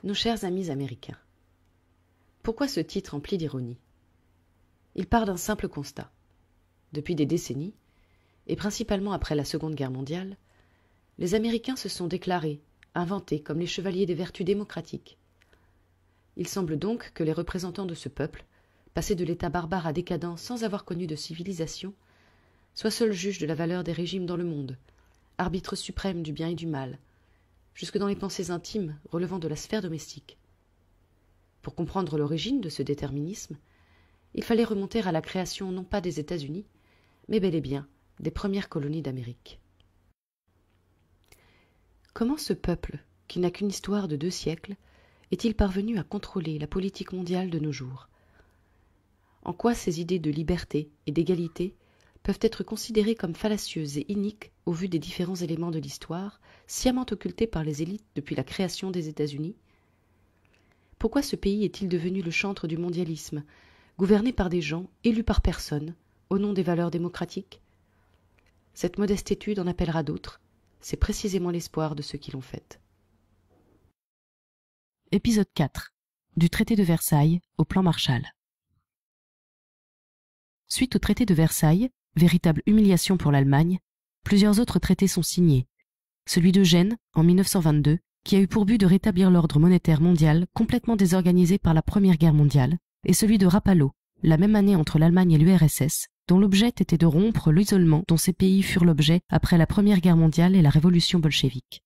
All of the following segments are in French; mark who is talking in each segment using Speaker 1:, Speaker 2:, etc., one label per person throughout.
Speaker 1: Nos chers amis américains. Pourquoi ce titre rempli d'ironie? Il part d'un simple constat. Depuis des décennies, et principalement après la Seconde Guerre mondiale, les Américains se sont déclarés, inventés comme les chevaliers des vertus démocratiques. Il semble donc que les représentants de ce peuple, passés de l'état barbare à décadent sans avoir connu de civilisation, soient seuls juges de la valeur des régimes dans le monde, arbitres suprêmes du bien et du mal, jusque dans les pensées intimes relevant de la sphère domestique. Pour comprendre l'origine de ce déterminisme, il fallait remonter à la création non pas des États-Unis, mais bel et bien des premières colonies d'Amérique. Comment ce peuple, qui n'a qu'une histoire de 2 siècles, est-il parvenu à contrôler la politique mondiale de nos jours? En quoi ces idées de liberté et d'égalité peuvent être considérées comme fallacieuses et iniques au vu des différents éléments de l'histoire, sciemment occultés par les élites depuis la création des États-Unis? Pourquoi ce pays est-il devenu le chantre du mondialisme, gouverné par des gens élus par personne, au nom des valeurs démocratiques? Cette modeste étude en appellera d'autres, c'est précisément l'espoir de ceux qui l'ont faite. Épisode 4. Du traité de Versailles au plan Marshall. Suite au traité de Versailles, véritable humiliation pour l'Allemagne, plusieurs autres traités sont signés. Celui de Gênes, en 1922, qui a eu pour but de rétablir l'ordre monétaire mondial complètement désorganisé par la Première Guerre mondiale, et celui de Rapallo, la même année entre l'Allemagne et l'URSS, dont l'objet était de rompre l'isolement dont ces pays furent l'objet après la Première Guerre mondiale et la révolution bolchevique.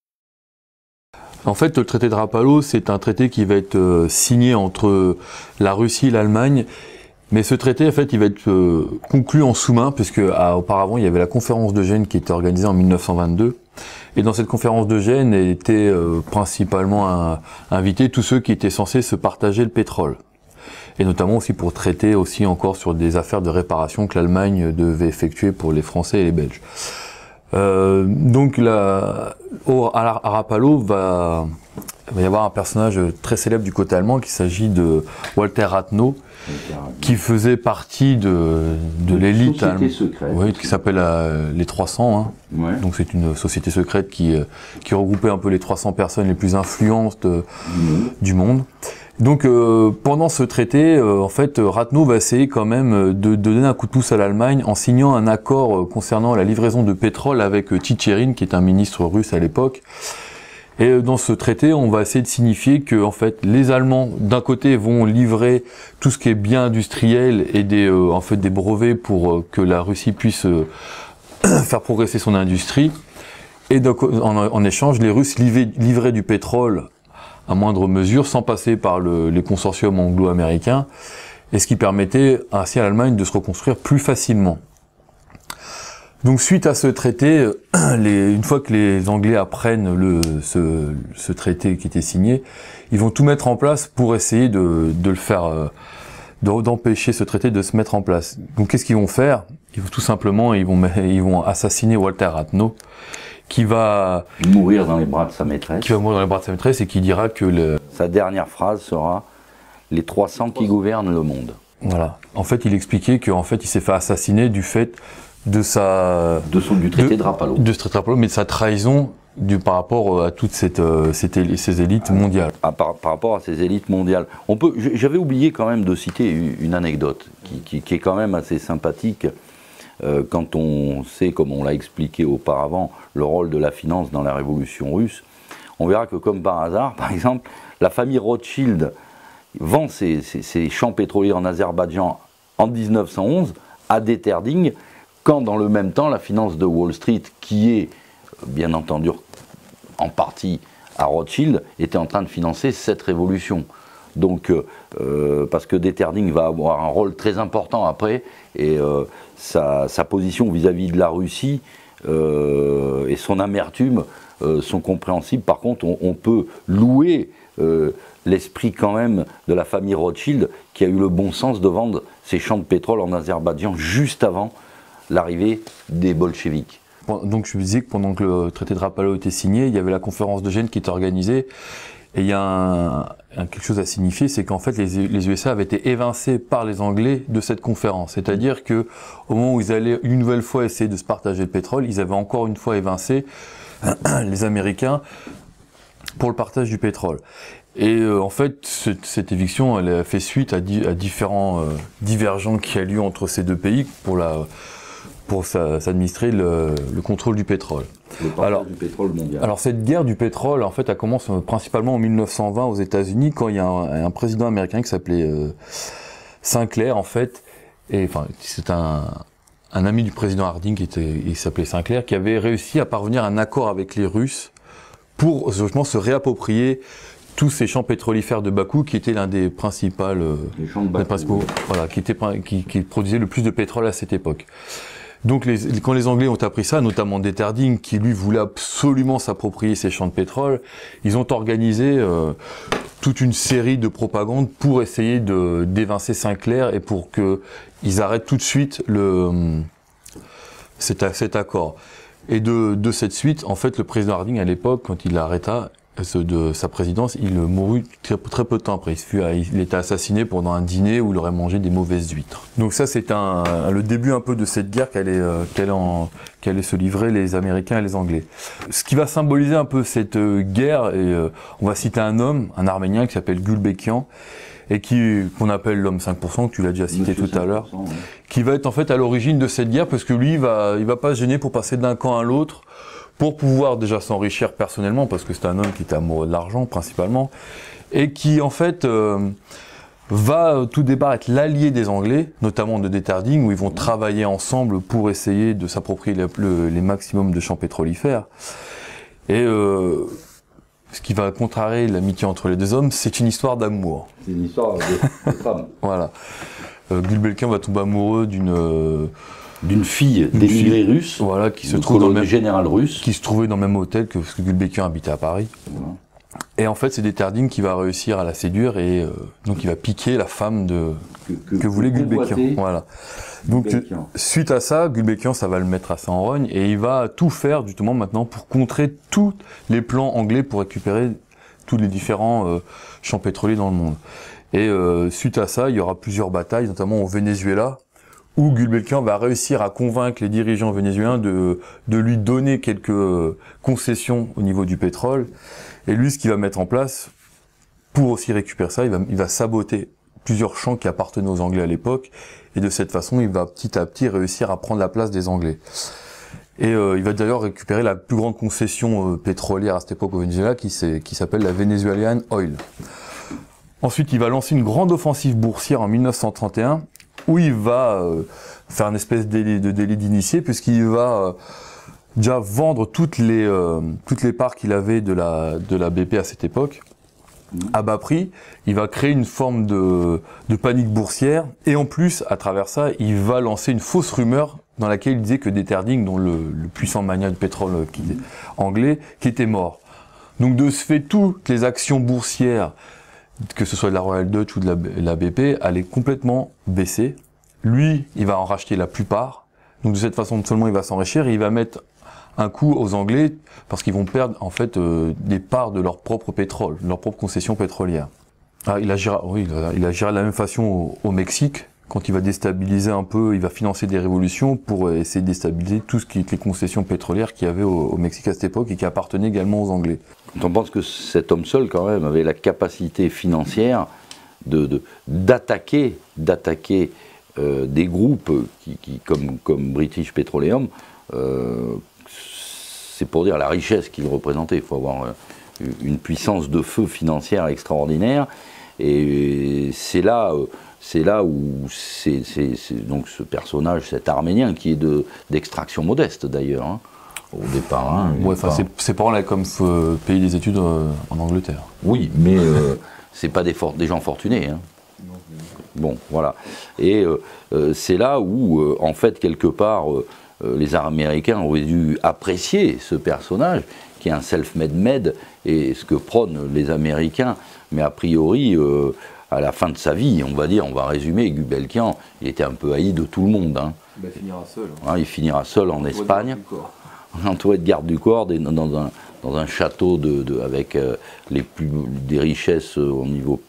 Speaker 2: En fait, le traité de Rapallo, c'est un traité qui va être signé entre la Russie et l'Allemagne. Mais ce traité, en fait, il va être conclu en sous-main, puisque auparavant, il y avait la conférence de Gênes qui était organisée en 1922. Et dans cette conférence de Gênes étaient principalement invités tous ceux qui étaient censés se partager le pétrole. Et notamment aussi pour traiter aussi encore sur des affaires de réparation que l'Allemagne devait effectuer pour les Français et les Belges. Donc à Rapallo va y avoir un personnage très célèbre du côté allemand, qu'il s'agit de Walter Rathenau, qui faisait partie de l'élite allemande, oui, qui s'appelle les 300. Hein. Ouais. Donc c'est une société secrète qui regroupait un peu les 300 personnes les plus influentes du monde. Donc pendant ce traité, en fait, Rathenau va essayer quand même de donner un coup de pouce à l'Allemagne en signant un accord concernant la livraison de pétrole avec Tchitcherin, qui est un ministre russe à l'époque. Et dans ce traité, on va essayer de signifier que, en fait, les Allemands, d'un côté, vont livrer tout ce qui est bien industriel et des brevets pour que la Russie puisse faire progresser son industrie. Et donc, en échange, les Russes livraient du pétrole à moindre mesure, sans passer par les consortiums anglo-américains, et ce qui permettait ainsi à l'Allemagne de se reconstruire plus facilement. Donc suite à ce traité, une fois que les Anglais apprennent ce traité qui était signé, ils vont tout mettre en place pour essayer de le faire, d'empêcher ce traité de se mettre en place. Donc qu'est-ce qu'ils vont faire? Tout simplement, ils vont assassiner Walter Rathenau, qui va
Speaker 3: mourir dans les bras de sa maîtresse.
Speaker 2: Qui va mourir dans les bras de sa maîtresse et qui dira que
Speaker 3: sa dernière phrase sera « Les 300 qui gouvernent le monde ».
Speaker 2: Voilà. En fait, il expliquait qu'en fait, il s'est fait assassiner du fait du traité de Rapallo. De ce traité de Rapallo, mais de sa trahison par rapport à toutes ces élites mondiales.
Speaker 3: Par rapport à ces élites mondiales. J'avais oublié quand même de citer une anecdote qui est quand même assez sympathique. Quand on sait, comme on l'a expliqué auparavant, le rôle de la finance dans la révolution russe, on verra que comme par hasard, par exemple, la famille Rothschild vend ses champs pétroliers en Azerbaïdjan en 1911 à Deterding, quand dans le même temps la finance de Wall Street, qui est bien entendu en partie à Rothschild, était en train de financer cette révolution. Donc, parce que Deterding va avoir un rôle très important après, et sa position vis-à-vis de la Russie et son amertume sont compréhensibles. Par contre, on peut louer l'esprit quand même de la famille Rothschild, qui a eu le bon sens de vendre ses champs de pétrole en Azerbaïdjan juste avant l'arrivée des bolcheviks.
Speaker 2: Donc je vous disais que pendant que le traité de Rapallo était signé, il y avait la conférence de Gênes qui était organisée. Et il y a quelque chose à signifier, c'est qu'en fait les USA avaient été évincés par les Anglais de cette conférence. C'est-à-dire que au moment où ils allaient une nouvelle fois essayer de se partager le pétrole, ils avaient encore une fois évincé les Américains pour le partage du pétrole. Et en fait, cette éviction, elle a fait suite à différents divergences qui a lieu entre ces deux pays pour s'administrer le contrôle du pétrole.
Speaker 3: Du pétrole mondial.
Speaker 2: Alors cette guerre du pétrole, en fait, elle commence principalement en 1920 aux États-Unis, quand il y a un président américain qui s'appelait Sinclair, en fait, et enfin c'est un ami du président Harding il s'appelait Sinclair, qui avait réussi à parvenir à un accord avec les Russes pour justement se réapproprier tous ces champs pétrolifères de Bakou, qui étaient l'un des principaux, voilà, qui produisaient le plus de pétrole à cette époque. Donc quand les Anglais ont appris ça, notamment Deterding, qui lui voulait absolument s'approprier ces champs de pétrole, ils ont organisé toute une série de propagandes pour essayer d'évincer Sinclair et pour qu'ils arrêtent tout de suite cet accord. Et de cette suite, en fait, le président Harding, à l'époque, quand il l'arrêta de sa présidence, il mourut très peu de temps après. Il était assassiné pendant un dîner où il aurait mangé des mauvaises huîtres. Donc ça, c'est le début un peu de cette guerre qu'allaient se livrer les Américains et les Anglais. Ce qui va symboliser un peu cette guerre, et on va citer un homme, un Arménien qui s'appelle Gulbenkian, et qu'on appelle l'homme 5%, que tu l'as déjà cité tout à l'heure, ouais. Qui va être en fait à l'origine de cette guerre, parce que lui, il va pas se gêner pour passer d'un camp à l'autre, pour pouvoir déjà s'enrichir personnellement, parce que c'est un homme qui était amoureux de l'argent principalement, et qui en fait va tout départ être l'allié des Anglais, notamment de Deterding, où ils vont travailler ensemble pour essayer de s'approprier les maximums de champs pétrolifères. Et ce qui va contrarier l'amitié entre les deux hommes, c'est une histoire d'amour.
Speaker 3: C'est une histoire de femme.
Speaker 2: Voilà. Gulbenkian va tomber amoureux
Speaker 3: d'une fille d'émigrés russes,
Speaker 2: voilà, qui se trouve dans le même
Speaker 3: général russe,
Speaker 2: qui se trouvait dans le même hôtel que Gulbenkian habitait à Paris. Voilà. Et en fait, c'est Deterding qui va réussir à la séduire et donc il va piquer la femme que voulait Gulbenkian. Voilà. Donc suite à ça, Gulbenkian, ça va le mettre assez en rogne et il va tout faire justement maintenant pour contrer tous les plans anglais pour récupérer tous les différents champs pétroliers dans le monde. Et suite à ça, il y aura plusieurs batailles, notamment au Venezuela, où Gulbenkian va réussir à convaincre les dirigeants vénézuéliens de lui donner quelques concessions au niveau du pétrole. Et lui, ce qu'il va mettre en place, pour aussi récupérer ça, il va saboter plusieurs champs qui appartenaient aux Anglais à l'époque, et de cette façon, il va petit à petit réussir à prendre la place des Anglais. Et il va d'ailleurs récupérer la plus grande concession pétrolière à cette époque au Venezuela, qui s'appelle la Venezuelan Oil. Ensuite, il va lancer une grande offensive boursière en 1931, où il va faire une espèce de délit d'initié, puisqu'il va déjà vendre toutes les parts qu'il avait de la BP à cette époque, à bas prix. Il va créer une forme de panique boursière, et en plus, à travers ça, il va lancer une fausse rumeur dans laquelle il disait que Deterding, dont le puissant magnat de pétrole anglais, qui était mort. Donc de ce fait, toutes les actions boursières, que ce soit de la Royal Dutch ou de la BP, allaient complètement baisser. Lui, il va en racheter la plupart. Donc de cette façon, seulement il va s'enrichir et il va mettre un coup aux Anglais parce qu'ils vont perdre en fait des parts de leur propre pétrole, de leur propre concession pétrolière. Ah, il agira de la même façon au Mexique. Quand il va déstabiliser un peu, il va financer des révolutions pour essayer de déstabiliser tout ce qui est les concessions pétrolières qu'il y avait au Mexique à cette époque et qui appartenaient également aux Anglais.
Speaker 3: Quand on pense que cet homme seul, quand même, avait la capacité financière d'attaquer des groupes comme British Petroleum, c'est pour dire la richesse qu'il représentait. Il faut avoir une puissance de feu financière extraordinaire. Et c'est là où c'est donc ce personnage, cet Arménien, qui est d'extraction modeste d'ailleurs, hein, au départ. Hein,
Speaker 2: ouais, ses parents là comme payer des études en Angleterre.
Speaker 3: Oui, mais c'est pas des gens fortunés. Hein. Bon, voilà. Et c'est là où, en fait, quelque part, les Américains auraient dû apprécier ce personnage, qui est un self-made man, et ce que prônent les Américains. Mais a priori, à la fin de sa vie, on va résumer, Gulbenkian, il était un peu haï de tout le monde. Hein.
Speaker 2: Il finira seul.
Speaker 3: Hein, il finira seul en Espagne, entouré de gardes du corps, dans un château avec des richesses au niveau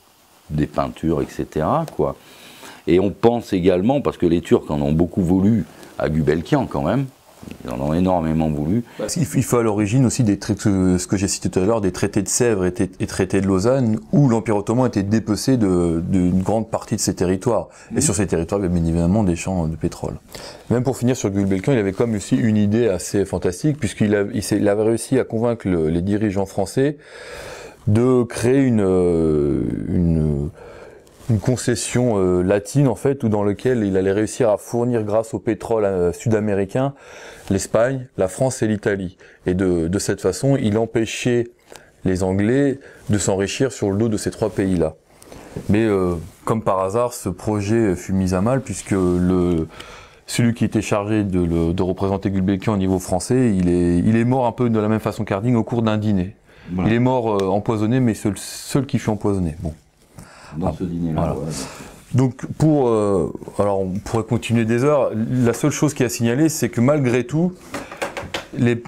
Speaker 3: des peintures, etc. quoi. Et on pense également, parce que les Turcs en ont beaucoup voulu à Gulbenkian quand même, Ils en ont énormément voulu.
Speaker 2: Il faut à l'origine aussi ce que j'ai cité tout à l'heure, des traités de Sèvres et traités de Lausanne, où l'Empire ottoman était dépecé d'une grande partie de ses territoires. Et sur ces territoires, il y avait bien évidemment des champs de pétrole. Même pour finir sur Gulbenkian, il avait comme aussi une idée assez fantastique, puisqu'il avait réussi à convaincre les dirigeants français de créer une concession latine en fait, dans lequel il allait réussir à fournir grâce au pétrole sud-américain l'Espagne, la France et l'Italie. Et de cette façon, il empêchait les Anglais de s'enrichir sur le dos de ces trois pays-là. Mais comme par hasard, ce projet fut mis à mal puisque celui qui était chargé de représenter Gulbenkian au niveau français, il est mort un peu de la même façon qu'Harding au cours d'un dîner. Voilà. Il est mort empoisonné, mais c'est le seul qui fut empoisonné. Bon.
Speaker 3: Dans ce dîner-là.
Speaker 2: Voilà. Ouais. Donc alors on pourrait continuer des heures. La seule chose qui est à signaler, c'est que malgré tout,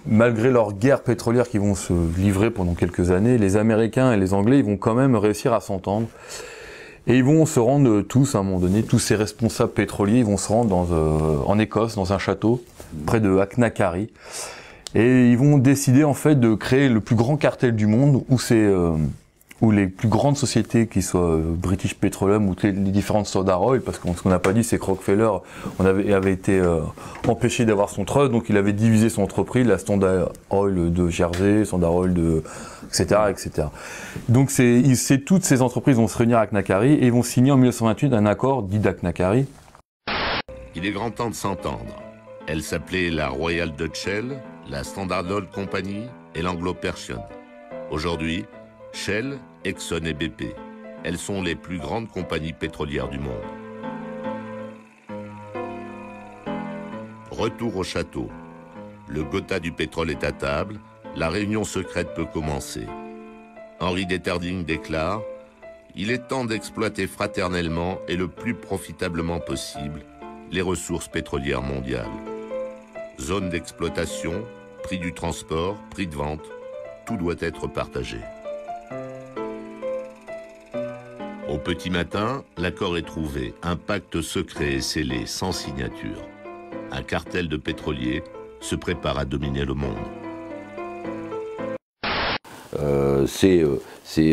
Speaker 2: malgré leur guerre pétrolière qui vont se livrer pendant quelques années, les Américains et les Anglais, ils vont quand même réussir à s'entendre. Et ils vont se rendre tous, à un moment donné, tous ces responsables pétroliers, ils vont se rendre en Écosse, dans un château, près de Achnacarry. Et ils vont décider en fait de créer le plus grand cartel du monde, où les plus grandes sociétés, qui soient British Petroleum ou les différentes Standard Oil, parce que ce qu'on n'a pas dit, c'est que Rockefeller avait été empêché d'avoir son trust, donc il avait divisé son entreprise, la Standard Oil de Jersey, Standard Oil de etc., etc. Donc toutes ces entreprises vont se réunir à Achnacarry et vont signer en 1928 un accord dit d'Achnacarry.
Speaker 4: Il est grand temps de s'entendre. Elle s'appelait la Royal Dutch Shell, la Standard Oil Company et l'Anglo-Persian. Aujourd'hui, Shell, Exxon et BP. Elles sont les plus grandes compagnies pétrolières du monde. Retour au château. Le Gotha du pétrole est à table. La réunion secrète peut commencer. Henry Deterding déclare « Il est temps d'exploiter fraternellement et le plus profitablement possible les ressources pétrolières mondiales. Zone d'exploitation, prix du transport, prix de vente, tout doit être partagé. » Au petit matin, l'accord est trouvé, un pacte secret est scellé, sans signature. Un cartel de pétroliers se prépare à dominer le monde.
Speaker 3: C'est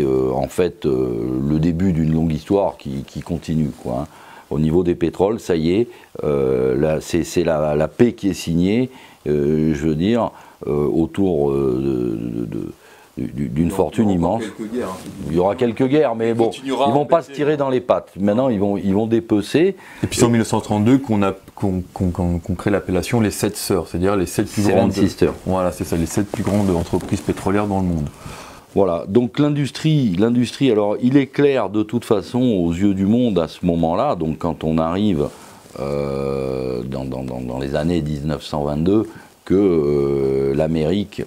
Speaker 3: en fait le début d'une longue histoire qui continue, quoi, hein. Au niveau des pétroles, ça y est, c'est la paix qui est signée, je veux dire, autour d'une fortune immense. Il y aura quelques guerres, mais bon, ils ne vont pas se tirer dans les pattes. Maintenant, ils vont dépecer.
Speaker 2: Et puis c'est en 1932 qu'on crée l'appellation les 7 sœurs, c'est-à-dire les 7 plus grandes. Voilà, c'est ça, les 7 plus grandes entreprises pétrolières dans le monde.
Speaker 3: Voilà, donc l'industrie, alors il est clair de toute façon aux yeux du monde à ce moment-là, donc quand on arrive dans les années 1922, que l'Amérique,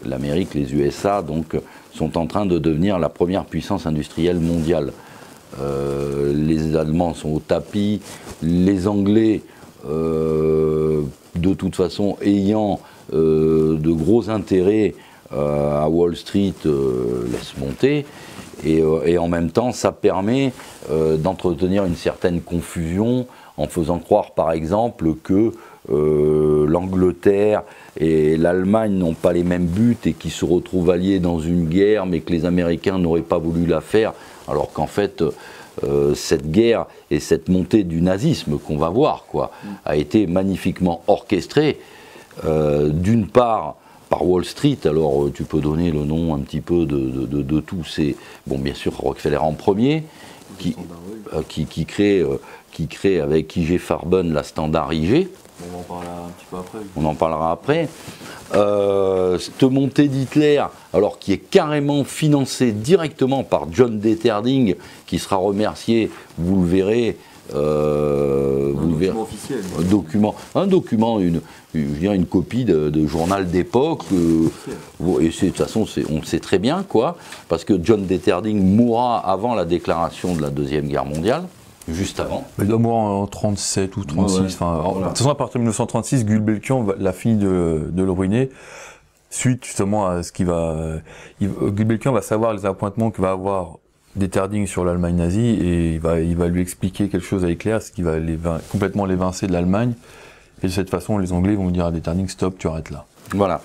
Speaker 3: les USA, donc, sont en train de devenir la première puissance industrielle mondiale. Les Allemands sont au tapis, les Anglais, de toute façon, ayant de gros intérêts à Wall Street, laissent monter. Et en même temps, ça permet d'entretenir une certaine confusion en faisant croire, par exemple, que l'Angleterre et l'Allemagne n'ont pas les mêmes buts et qui se retrouvent alliés dans une guerre, mais que les Américains n'auraient pas voulu la faire, alors qu'en fait, cette guerre et cette montée du nazisme qu'on va voir, quoi, a été magnifiquement orchestrée, d'une part par Wall Street. Alors tu peux donner le nom un petit peu de tous ces... Bon, bien sûr, Rockefeller en premier, qui crée avec I.G. Farben la Standard IG.
Speaker 2: On en parlera un petit peu après.
Speaker 3: On en parlera après. Cette montée d'Hitler, alors qui est carrément financée directement par John Deterding, qui sera remercié, vous le verrez.
Speaker 2: Document officiel.
Speaker 3: Un document, une copie de journal d'époque. Et de toute façon, on le sait très bien, quoi, parce que John Deterding mourra avant la déclaration de la Deuxième Guerre mondiale. Juste avant.
Speaker 2: Il doit mourir en 37 ou 36. Ouais. Enfin, voilà. De toute façon, à partir de 1936, Gulbenkian l'a fini de le ruiner. Suite justement à ce qu'il va... Gulbenkian va savoir les appointements que va avoir Deterding sur l'Allemagne nazie et il va lui expliquer quelque chose à Hitler, ce qui va complètement l'évincer de l'Allemagne. Et de cette façon, les Anglais vont dire à Deterding, stop, tu arrêtes là.
Speaker 3: Voilà.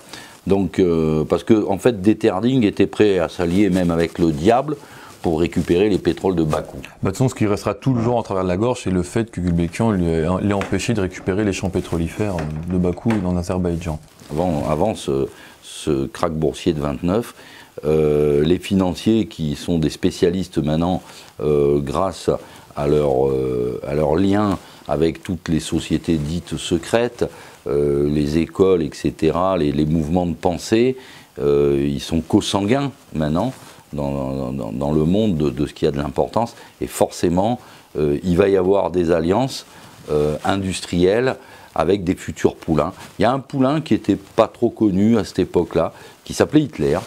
Speaker 3: Donc, parce que en fait, Deterding était prêt à s'allier même avec le diable pour récupérer les pétroles de Bakou.
Speaker 2: Bah, de toute façon, ce qui restera toujours en travers de la gorge, c'est le fait que Gulbenkian l'ait empêché de récupérer les champs pétrolifères de Bakou et en Azerbaïdjan.
Speaker 3: Avant ce krach boursier de 29, les financiers qui sont des spécialistes maintenant, grâce à leur lien avec toutes les sociétés dites secrètes, les écoles, etc., les mouvements de pensée, ils sont co-sanguins maintenant dans le monde de ce qui a de l'importance. Et forcément, il va y avoir des alliances industrielles avec des futurs poulains. Il y a un poulain qui n'était pas trop connu à cette époque-là, qui s'appelait Hitler,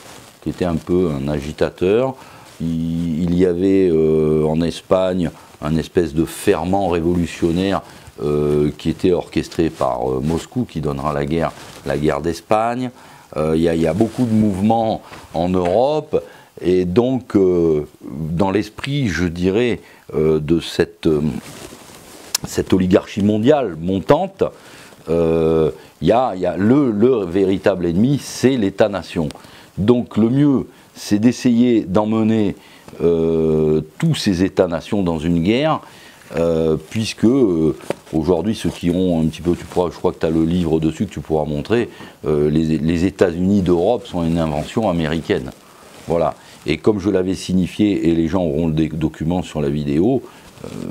Speaker 3: qui était un peu un agitateur. Il y avait en Espagne un espèce de ferment révolutionnaire qui était orchestré par Moscou, qui donnera la guerre d'Espagne. Il y a beaucoup de mouvements en Europe, et donc dans l'esprit, je dirais, de cette oligarchie mondiale montante, le véritable ennemi, c'est l'État-nation. Donc le mieux, c'est d'essayer d'emmener tous ces États-nations dans une guerre, puisque aujourd'hui, ceux qui ont un petit peu, je crois que tu as le livre dessus que tu pourras montrer, les États-Unis d'Europe sont une invention américaine. Voilà. Et comme je l'avais signifié, et les gens auront le document sur la vidéo,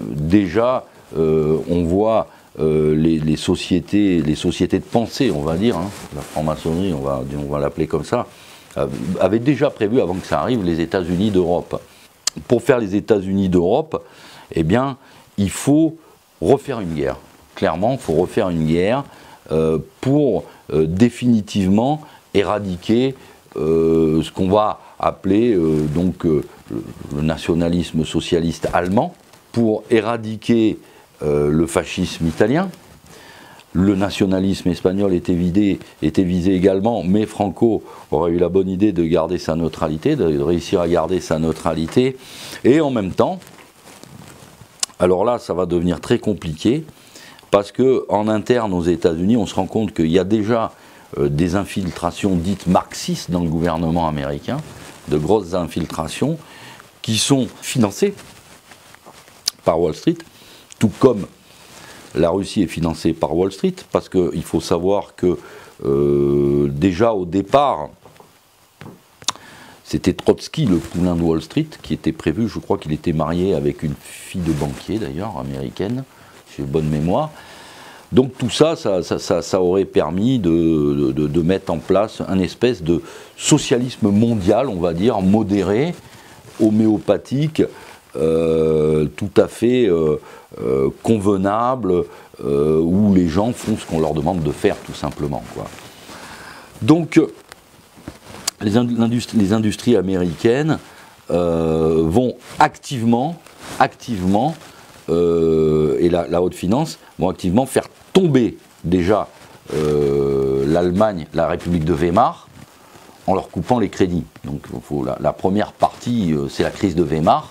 Speaker 3: déjà, on voit les sociétés de pensée, on va dire, hein, la franc-maçonnerie, on va l'appeler comme ça, avaient déjà prévu, avant que ça arrive, les États-Unis d'Europe. Pour faire les États-Unis d'Europe, eh bien, il faut refaire une guerre. Clairement, il faut refaire une guerre pour définitivement éradiquer ce qu'on va appeler le nationalisme socialiste allemand, pour éradiquer le fascisme italien. Le nationalisme espagnol était visé également, mais Franco aurait eu la bonne idée de garder sa neutralité, de réussir à garder sa neutralité. Et en même temps, alors là, ça va devenir très compliqué, parce qu'en interne aux États-Unis, on se rend compte qu'il y a déjà des infiltrations dites marxistes dans le gouvernement américain, de grosses infiltrations, qui sont financées par Wall Street, tout comme la Russie est financée par Wall Street, parce qu'il faut savoir que déjà au départ, c'était Trotsky, le poulain de Wall Street, qui était prévu, je crois qu'il était marié avec une fille de banquier d'ailleurs, américaine, si j'ai bonne mémoire. Donc tout ça, ça aurait permis de mettre en place un espèce de socialisme mondial, on va dire, modéré, homéopathique, tout à fait convenable, où les gens font ce qu'on leur demande de faire, tout simplement, quoi. Donc, les industries américaines vont activement, et la haute finance, vont activement faire tomber déjà l'Allemagne, la République de Weimar, en leur coupant les crédits. Donc la première partie, c'est la crise de Weimar,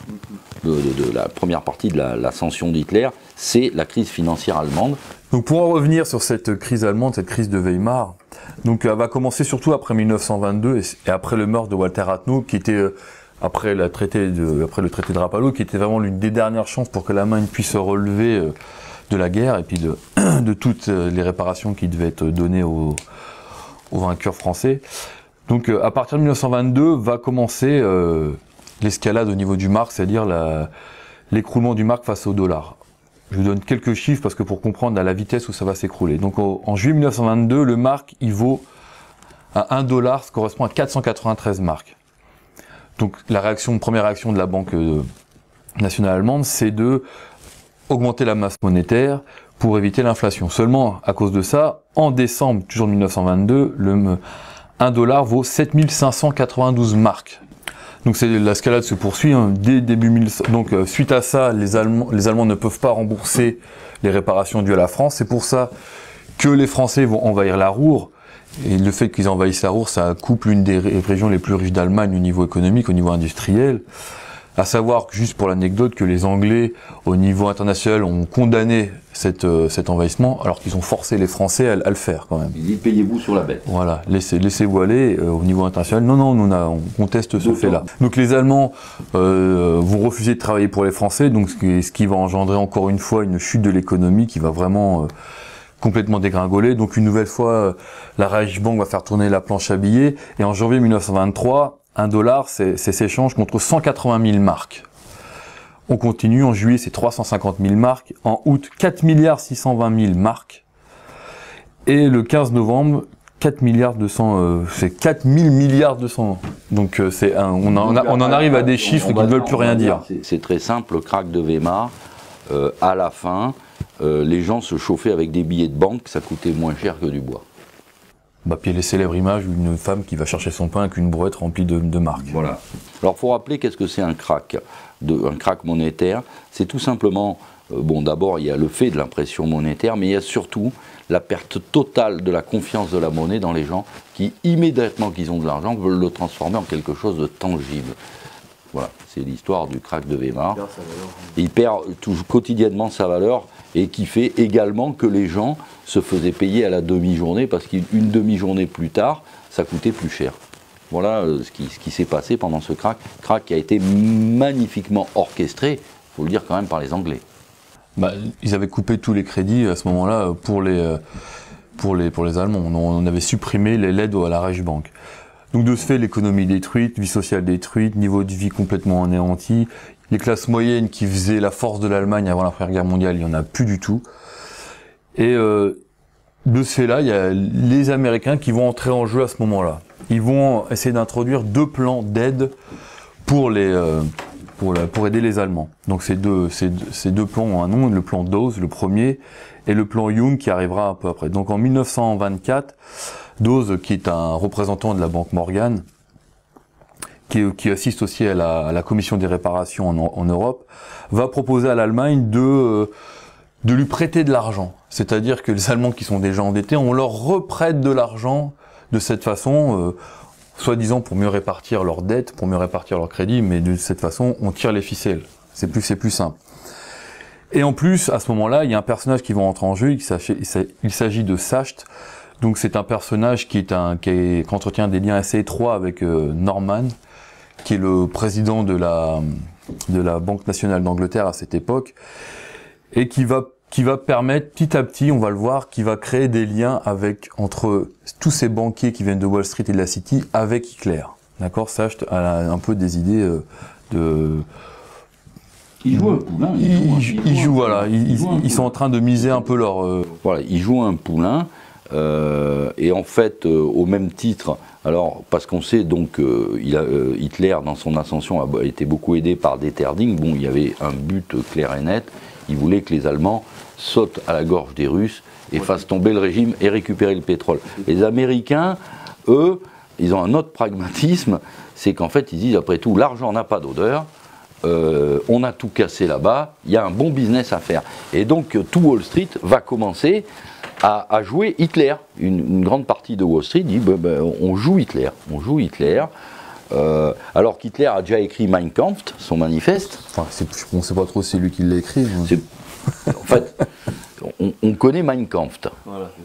Speaker 3: la première partie de l'ascension d'Hitler, c'est la crise financière allemande.
Speaker 2: Donc pour en revenir sur cette crise allemande, cette crise de Weimar, donc elle va commencer surtout après 1922 et après le meurtre de Walter Rathenau, qui était après le traité de Rapallo, qui était vraiment l'une des dernières chances pour que l'Allemagne puisse se relever de la guerre et puis de toutes les réparations qui devaient être données aux vainqueurs français. Donc à partir de 1922 va commencer l'escalade au niveau du mark, c'est-à-dire l'écroulement du mark face au dollar. Je vous donne quelques chiffres parce que pour comprendre à la vitesse où ça va s'écrouler. Donc en juillet 1922, le mark il vaut à 1 dollar, ce correspond à 493 marks. Donc première réaction de la Banque nationale allemande, c'est de augmenter la masse monétaire pour éviter l'inflation. Seulement, à cause de ça, en décembre, toujours 1922, 1 dollar vaut 7592 marks. Donc l'escalade se poursuit dès début donc suite à ça, les Allemands ne peuvent pas rembourser les réparations dues à la France. C'est pour ça que les Français vont envahir la Ruhr. Et le fait qu'ils envahissent la Ruhr, ça coupe l'une des régions les plus riches d'Allemagne au niveau économique, au niveau industriel. À savoir, juste pour l'anecdote, que les Anglais, au niveau international, ont condamné cet envahissement, alors qu'ils ont forcé les Français à le faire quand même.
Speaker 3: Il dit payez-vous sur la bête.
Speaker 2: Voilà, laissez-vous aller au niveau international. Non, on conteste ce fait-là. Donc les Allemands vont refuser de travailler pour les Français, donc ce qui va engendrer encore une fois une chute de l'économie qui va vraiment complètement dégringoler. Donc une nouvelle fois, la Reichsbank va faire tourner la planche à billets, et en janvier 1923, $1 s'échange contre 180 000 marques. On continue, en juillet c'est 350 000 marques, en août 4 620 000 marques, et le 15 novembre 4 milliards 200, c'est 4 000 milliards 200. Donc on en arrive à des chiffres qui ne veulent plus rien dire.
Speaker 3: C'est très simple, le krach de Weimar, à la fin, les gens se chauffaient avec des billets de banque, ça coûtait moins cher que du bois.
Speaker 2: Puis les célèbres images d'une femme qui va chercher son pain avec une brouette remplie de marques.
Speaker 3: Voilà. Alors, il faut rappeler qu'est-ce que c'est un krach monétaire. C'est tout simplement, d'abord, il y a le fait de l'impression monétaire, mais il y a surtout la perte totale de la confiance de la monnaie dans les gens qui, immédiatement qu'ils ont de l'argent, veulent le transformer en quelque chose de tangible. Voilà, c'est l'histoire du krach de Weimar. Il perd quotidiennement sa valeur, et qui fait également que les gens se faisaient payer à la demi-journée, parce qu'une demi-journée plus tard, ça coûtait plus cher. Voilà ce qui s'est passé pendant ce krach qui a été magnifiquement orchestré, il faut le dire quand même, par les Anglais.
Speaker 2: Ils avaient coupé tous les crédits à ce moment-là pour les Allemands. On avait supprimé l'aide à la Reichsbank. Donc de ce fait, l'économie détruite, vie sociale détruite, niveau de vie complètement anéanti. Les classes moyennes qui faisaient la force de l'Allemagne avant la Première Guerre mondiale, il n'y en a plus du tout. Et de ce fait-là, il y a les Américains qui vont entrer en jeu à ce moment-là. Ils vont essayer d'introduire 2 plans d'aide pour aider les Allemands. Donc ces deux plans ont un nom, le plan Dawes, le premier, et le plan Young qui arrivera un peu après. Donc en 1924, Dawes, qui est un représentant de la banque Morgan, qui assiste aussi à la commission des réparations en Europe, va proposer à l'Allemagne de lui prêter de l'argent. C'est-à-dire que les Allemands qui sont déjà endettés, on leur reprête de l'argent de cette façon, soi-disant pour mieux répartir leurs dettes, pour mieux répartir leurs crédits, mais de cette façon, on tire les ficelles. C'est plus simple. Et en plus, à ce moment-là, il y a un personnage qui va entrer en jeu, il s'agit de Sacht. Donc c'est un personnage qui entretient des liens assez étroits avec Norman, qui est le président de la Banque nationale d'Angleterre à cette époque, et qui va permettre petit à petit, on va le voir, qui va créer des liens entre tous ces banquiers qui viennent de Wall Street et de la City avec Hitler. D'accord, Sacht a un peu des idées de...
Speaker 3: Ils jouent un poulain.
Speaker 2: Ils sont en train de miser un peu leur...
Speaker 3: Voilà, ils jouent un poulain, et en fait, au même titre... Alors, parce qu'on sait donc Hitler, dans son ascension, a été beaucoup aidé par Detterding. Bon, il y avait un but clair et net. Il voulait que les Allemands sautent à la gorge des Russes et fassent tomber le régime et récupérer le pétrole. Les Américains, eux, ils ont un autre pragmatisme, c'est qu'en fait, ils disent, après tout, l'argent n'a pas d'odeur, on a tout cassé là-bas, il y a un bon business à faire. Et donc, tout Wall Street va commencer à jouer Hitler. Une grande partie de Wall Street dit on joue Hitler. Alors qu'Hitler a déjà écrit Mein Kampf, son manifeste.
Speaker 2: Enfin, on ne sait pas trop si c'est lui qui l'a écrit.
Speaker 3: En fait, on connaît Mein Kampf.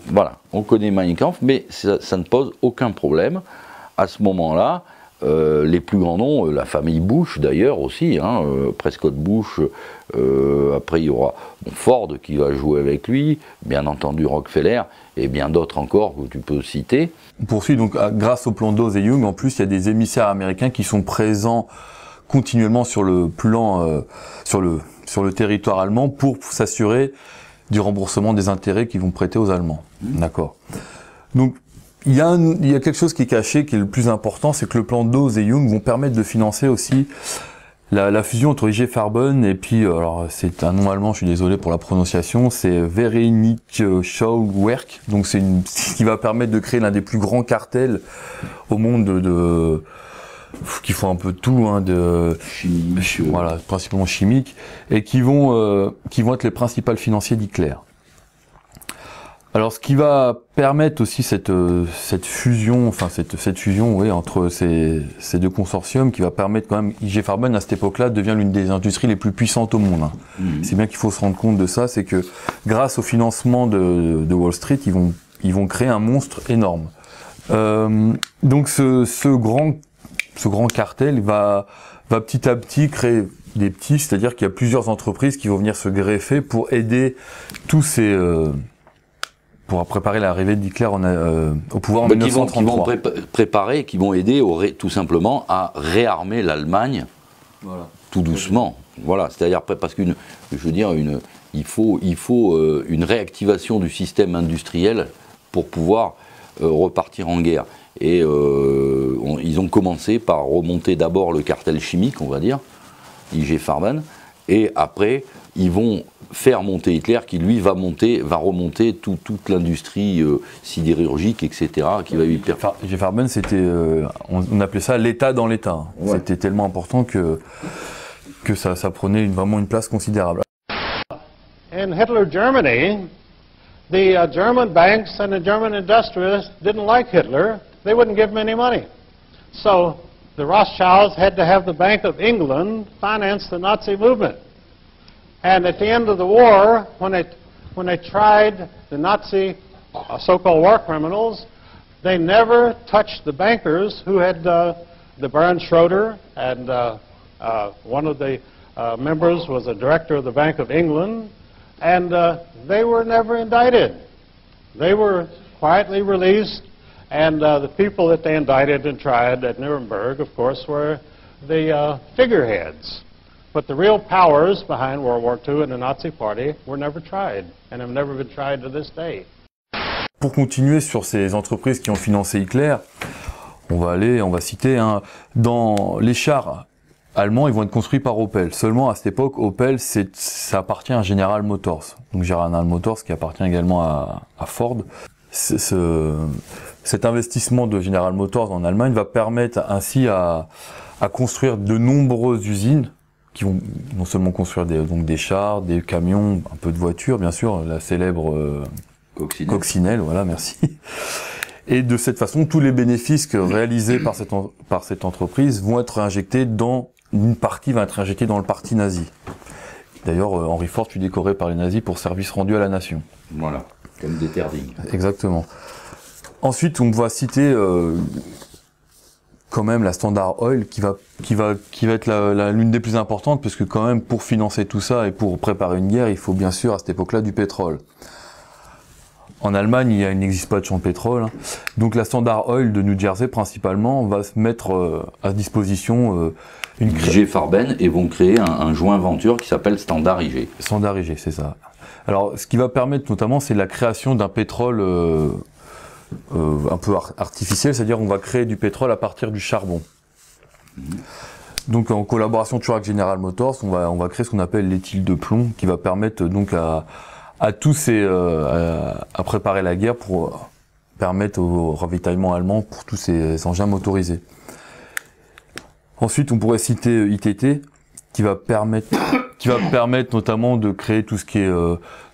Speaker 3: Voilà, on connaît Mein Kampf, mais ça ne pose aucun problème. À ce moment-là, les plus grands noms, la famille Bush d'ailleurs aussi, Prescott Bush, après il y aura Ford qui va jouer avec lui, bien entendu Rockefeller, et bien d'autres encore que tu peux citer.
Speaker 2: On poursuit donc grâce au plan Dawes et Young, en plus il y a des émissaires américains qui sont présents continuellement sur le plan, sur le territoire allemand pour s'assurer du remboursement des intérêts qu'ils vont prêter aux Allemands. D'accord. Donc il y a quelque chose qui est caché, qui est le plus important, c'est que le plan Dawes et Young vont permettre de financer aussi la fusion entre IG Farben et puis, alors c'est un nom allemand, je suis désolé pour la prononciation, c'est Vereinigungswerk, donc c'est ce qui va permettre de créer l'un des plus grands cartels au monde qui font un peu de tout, voilà, principalement chimique, et qui vont être les principaux financiers d'Hitler. Alors, ce qui va permettre aussi cette fusion, enfin cette fusion, oui, entre ces deux consortiums, qui va permettre quand même, IG Farben à cette époque-là devient l'une des industries les plus puissantes au monde. Hein. C'est bien qu'il faut se rendre compte de ça, c'est que grâce au financement de Wall Street, ils vont créer un monstre énorme. Donc ce grand cartel va petit à petit créer des petits, c'est-à-dire qu'il y a plusieurs entreprises qui vont venir se greffer pour aider tous ces pour préparer l'arrivée d'Hitler au pouvoir en 1933.
Speaker 3: Qui vont préparer, qui vont aider tout simplement à réarmer l'Allemagne, voilà, tout doucement. Voilà, c'est-à-dire parce qu'une, je veux dire, il faut une réactivation du système industriel pour pouvoir repartir en guerre. Et ils ont commencé par remonter d'abord le cartel chimique, on va dire, IG Farben, et après ils vont faire monter Hitler, qui lui va remonter toute l'industrie sidérurgique, etc., qui va lui permettre.
Speaker 2: IG Farben, c'était, on appelait ça l'État dans l'État. Ouais. C'était tellement important que ça prenait vraiment une place considérable.
Speaker 5: In Hitler Germany, the German banks and the German industrialists didn't like Hitler. They wouldn't give him any money. So the Rothschilds had to have the Bank of England finance the Nazi movement. And at the end of the war, when they tried the Nazi so-called war criminals, they never touched the bankers who had the Baron Schroeder, and one of the members was a director of the Bank of England, and they were never indicted. They were quietly released, and the people that they indicted and tried at Nuremberg, of course, were the figureheads. But the real powers behind World War II and the Nazi Party were never tried, and have never been tried to this day.
Speaker 2: Pour continuer sur ces entreprises qui ont financé Hitler, on va citer, hein, dans les chars allemands, ils vont être construits par Opel. Seulement à cette époque, Opel, ça appartient à General Motors. Donc General Motors qui appartient également à Ford. Cet investissement de General Motors en Allemagne va permettre ainsi à construire de nombreuses usines qui vont non seulement construire des chars, des camions, un peu de voitures, bien sûr, la célèbre Coccinelle, voilà, merci. Et de cette façon, tous les bénéfices réalisés par cette entreprise vont être injectés une partie va être injectée dans le parti nazi. D'ailleurs, Henry Ford fut décoré par les nazis pour service rendu à la nation.
Speaker 3: Voilà, comme Deterding.
Speaker 2: Exactement. Ensuite, on va citer quand même la Standard Oil qui va être l'une des plus importantes, parce que quand même pour financer tout ça et pour préparer une guerre, il faut bien sûr à cette époque-là du pétrole. En Allemagne, il n'existe pas de champ de pétrole, hein. Donc la Standard Oil de New Jersey principalement va se mettre à disposition
Speaker 3: IG Farben, et vont créer un joint venture qui s'appelle Standard IG.
Speaker 2: Standard IG, c'est ça. Alors, ce qui va permettre notamment, c'est la création d'un pétrole un peu artificiel, c'est-à-dire on va créer du pétrole à partir du charbon. Donc en collaboration toujours avec General Motors, on va créer ce qu'on appelle l'éthyle de plomb, qui va permettre donc à préparer la guerre pour permettre au ravitaillement allemand pour tous ces engins motorisés. Ensuite, on pourrait citer ITT, qui va permettre notamment de créer tout ce qui est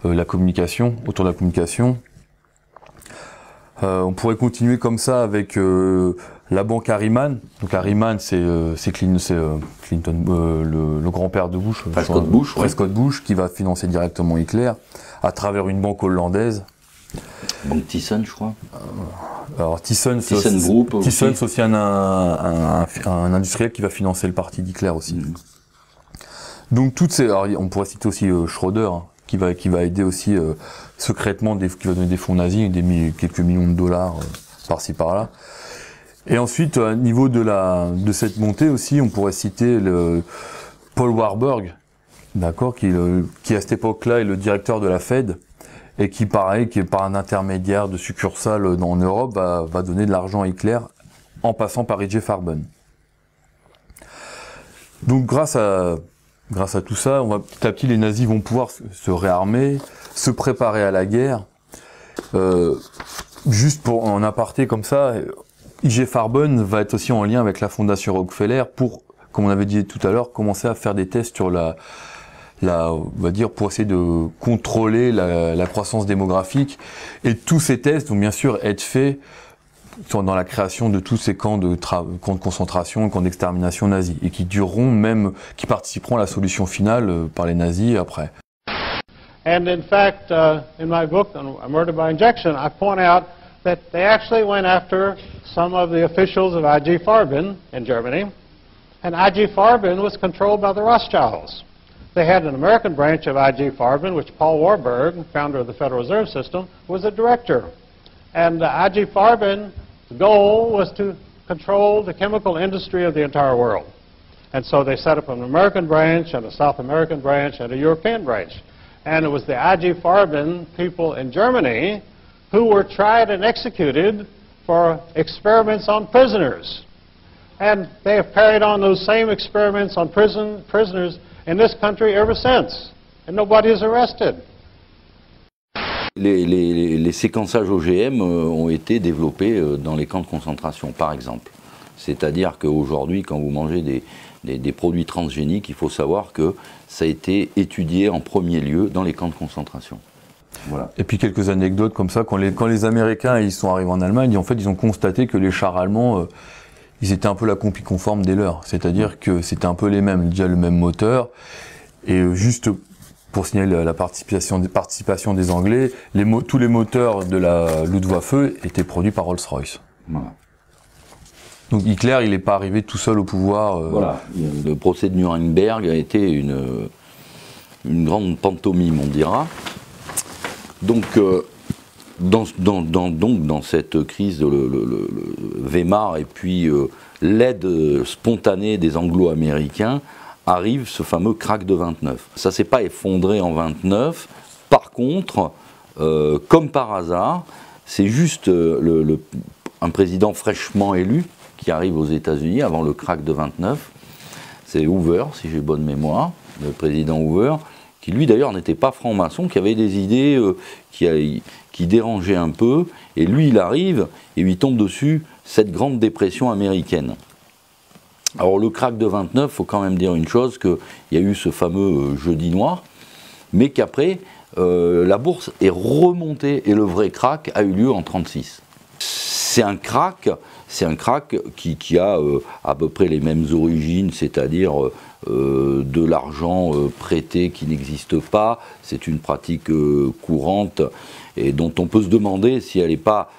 Speaker 2: la communication, autour de la communication. On pourrait continuer comme ça avec la banque Harriman. Donc Harriman, c'est Clinton, le grand-père de Bush,
Speaker 3: Prescott
Speaker 2: Bush, qui va financer directement Hitler à travers une banque hollandaise.
Speaker 3: Banque Thyssen, je crois.
Speaker 2: Alors Thyssen
Speaker 3: Group.
Speaker 2: Thyssen, c'est aussi un industriel qui va financer le parti d'Hitler aussi. Donc toutes ces, alors, on pourrait citer aussi Schroeder, hein, qui va aider aussi secrètement, qui va donner des fonds nazis, quelques millions de dollars par-ci par-là. Et ensuite, à niveau de cette montée aussi, on pourrait citer Paul Warburg, d'accord, qui à cette époque-là est le directeur de la Fed, et qui par un intermédiaire de succursale en Europe va donner de l'argent à Hitler en passant par IG Farben. Donc grâce à tout ça, petit à petit les nazis vont pouvoir se réarmer, se préparer à la guerre. Juste pour en aparté comme ça, IG Farben va être aussi en lien avec la fondation Rockefeller pour, comme on avait dit tout à l'heure, commencer à faire des tests sur la on va dire, pour essayer de contrôler la croissance démographique. Et tous ces tests vont bien sûr être faits dans la création de tous ces camps de concentration, camps d'extermination nazis, et qui dureront même, qui participeront à la solution finale par les nazis après.
Speaker 5: And in fact, in my book on murder by injection, I point out that they actually went after some of the officials of IG Farben in Germany, and IG Farben was controlled by the Rothschilds. They had an American branch of IG Farben, which Paul Warburg, founder of the Federal Reserve System, was a director. And IG Farben's goal was to control the chemical industry of the entire world. And so they set up an American branch and a South American branch and a European branch. And it was the IG Farben people in Germany who were tried and executed for experiments on prisoners. And they have carried on those same experiments on prisoners in this country ever since. And nobody is arrested.
Speaker 3: Les séquençages OGM ont été développés dans les camps de concentration, par exemple. C'est-à-dire qu'aujourd'hui, quand vous mangez des produits transgéniques, il faut savoir que ça a été étudié en premier lieu dans les camps de concentration. Voilà.
Speaker 2: Et puis quelques anecdotes comme ça, quand les Américains ils sont arrivés en Allemagne, en fait ils ont constaté que les chars allemands, ils étaient un peu la copie conforme des leurs. C'est-à-dire que c'était un peu les mêmes, déjà le même moteur, et juste pour signaler la participation des Anglais, tous les moteurs de la Luftwaffe étaient produits par Rolls-Royce.
Speaker 3: Voilà.
Speaker 2: Donc Hitler, il n'est pas arrivé tout seul au pouvoir.
Speaker 3: Voilà. Le procès de Nuremberg a été une grande pantomime, on dira. Donc, dans cette crise, le Weimar et puis l'aide spontanée des Anglo-Américains, arrive ce fameux crack de 29. Ça ne s'est pas effondré en 29. Par contre, comme par hasard, c'est juste un président fraîchement élu qui arrive aux États-Unis avant le crack de 29. C'est Hoover, si j'ai bonne mémoire, le président Hoover, qui lui d'ailleurs n'était pas franc-maçon, qui avait des idées qui dérangeaient un peu, et lui il arrive et lui tombe dessus cette grande dépression américaine. Alors le crack de 29, il faut quand même dire une chose, qu'il y a eu ce fameux jeudi noir, mais qu'après, la bourse est remontée et le vrai crack a eu lieu en 1936. C'est un crack qui a à peu près les mêmes origines, c'est-à-dire de l'argent prêté qui n'existe pas. C'est une pratique courante et dont on peut se demander si elle n'est pas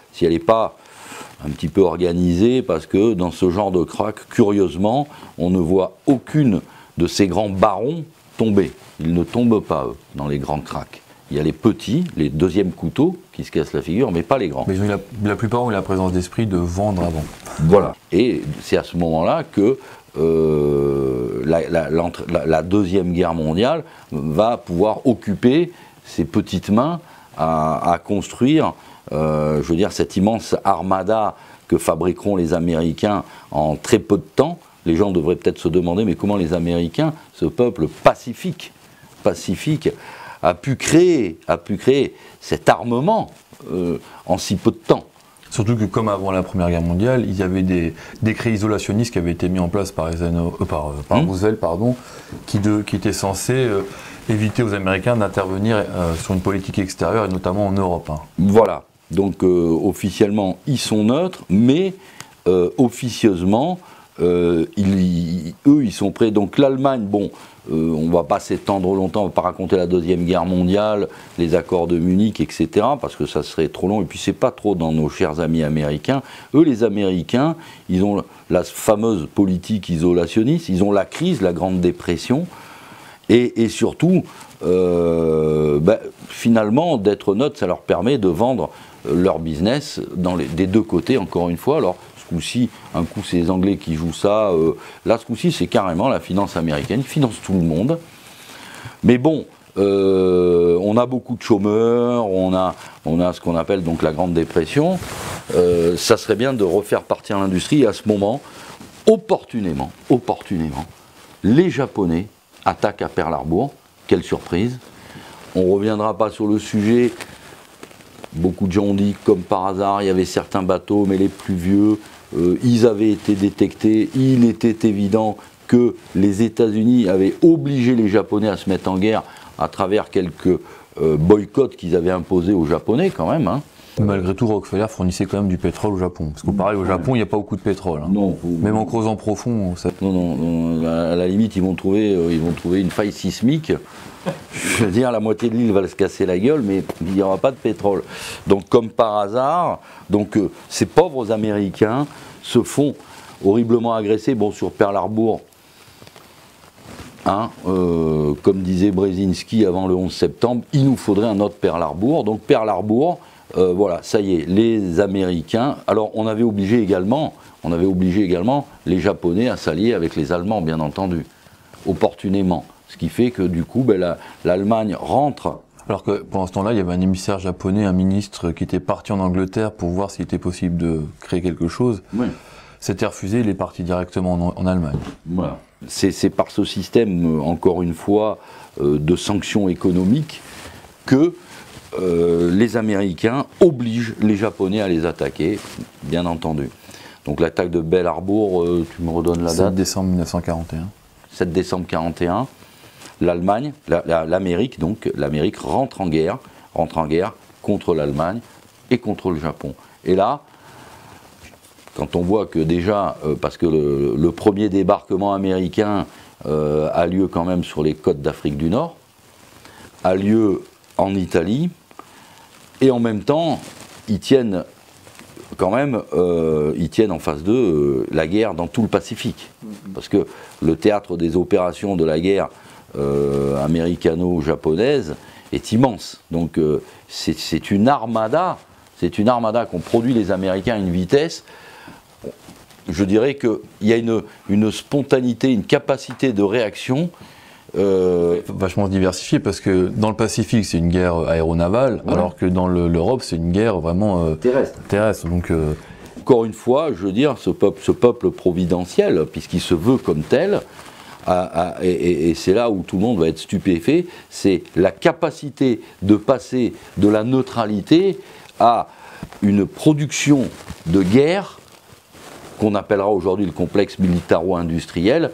Speaker 3: un petit peu organisée, parce que dans ce genre de crack, curieusement, on ne voit aucune de ces grands barons tomber. Ils ne tombent pas, eux, dans les grands cracks. Il y a les petits, les deuxièmes couteaux, qui se cassent la figure, mais pas les grands.
Speaker 2: Mais la plupart ont eu la présence d'esprit de vendre avant.
Speaker 3: Voilà. Et c'est à ce moment-là que la Deuxième Guerre mondiale va pouvoir occuper ses petites mains à construire, je veux dire, cette immense armada que fabriqueront les Américains en très peu de temps. Les gens devraient peut-être se demander, mais comment les Américains, ce peuple pacifique, a pu créer cet armement en si peu de temps.
Speaker 2: Surtout que comme avant la Première Guerre mondiale, il y avait des décrets isolationnistes qui avaient été mis en place par Roosevelt, qui étaient censés éviter aux Américains d'intervenir sur une politique extérieure, et notamment en Europe.
Speaker 3: Voilà. Donc officiellement, ils sont neutres, mais officieusement, eux, ils sont prêts. Donc l'Allemagne, bon, on ne va pas s'étendre longtemps, on ne va pas raconter la Deuxième Guerre mondiale, les accords de Munich, etc., parce que ça serait trop long, et puis c'est pas trop dans nos chers amis américains. Eux, les Américains, ils ont la fameuse politique isolationniste, ils ont la crise, la Grande Dépression, et surtout, finalement, d'être neutre, ça leur permet de vendre leur business des deux côtés, encore une fois. Alors, ce coup-ci, un coup c'est les Anglais qui jouent ça, là ce coup-ci c'est carrément la finance américaine qui finance tout le monde. Mais bon, on a beaucoup de chômeurs, on a ce qu'on appelle donc la Grande Dépression. Ça serait bien de refaire partir l'industrie, et à ce moment, opportunément, les Japonais attaquent à Pearl Harbor. Quelle surprise! On ne reviendra pas sur le sujet. Beaucoup de gens ont dit, comme par hasard, il y avait certains bateaux, mais les plus vieux, ils avaient été détectés. Il était évident que les États-Unis avaient obligé les Japonais à se mettre en guerre à travers quelques boycotts qu'ils avaient imposés aux Japonais quand même. Hein.
Speaker 2: Malgré tout, Rockefeller fournissait quand même du pétrole au Japon. Parce qu'au pareil, au Japon, il n'y a pas beaucoup de pétrole. Hein.
Speaker 3: Non,
Speaker 2: même en creusant profond, ça...
Speaker 3: non, à la limite, ils vont trouver une faille sismique. Je veux dire, la moitié de l'île va se casser la gueule, mais il n'y aura pas de pétrole. Donc, comme par hasard, ces pauvres Américains se font horriblement agresser. Bon, sur Pearl Harbor, hein, comme disait Brzezinski avant le 11 septembre, il nous faudrait un autre Pearl Harbor. Donc, Pearl Harbor, voilà, ça y est, les Américains. Alors, on avait obligé également les Japonais à s'allier avec les Allemands, bien entendu, opportunément. Ce qui fait que du coup, l'Allemagne rentre.
Speaker 2: Alors que pendant ce temps-là, il y avait un émissaire japonais, un ministre qui était parti en Angleterre pour voir s'il était possible de créer quelque chose.
Speaker 3: Oui.
Speaker 2: C'était refusé, il est parti directement en Allemagne.
Speaker 3: Voilà. C'est par ce système, encore une fois, de sanctions économiques que les Américains obligent les Japonais à les attaquer, bien entendu. Donc l'attaque de Pearl Harbor, tu me redonnes la date ?
Speaker 2: 7 décembre 1941.
Speaker 3: 7 décembre 1941. L'Allemagne, l'Amérique rentre en guerre contre l'Allemagne et contre le Japon. Et là, quand on voit que déjà, parce que le premier débarquement américain a lieu quand même sur les côtes d'Afrique du Nord, a lieu en Italie, et en même temps, ils tiennent en face d'eux la guerre dans tout le Pacifique. Parce que le théâtre des opérations de la guerre américano-japonaise est immense. Donc c'est une armada qu'ont produit les Américains à une vitesse. Je dirais qu'il y a une spontanéité, une capacité de réaction
Speaker 2: vachement diversifiée, parce que dans le Pacifique c'est une guerre aéronavale, ouais. Alors que dans l'Europe c'est une guerre vraiment terrestre. Donc,
Speaker 3: encore une fois, je veux dire, ce peuple providentiel, puisqu'il se veut comme tel, et c'est là où tout le monde va être stupéfait, c'est la capacité de passer de la neutralité à une production de guerre qu'on appellera aujourd'hui le complexe militaro-industriel,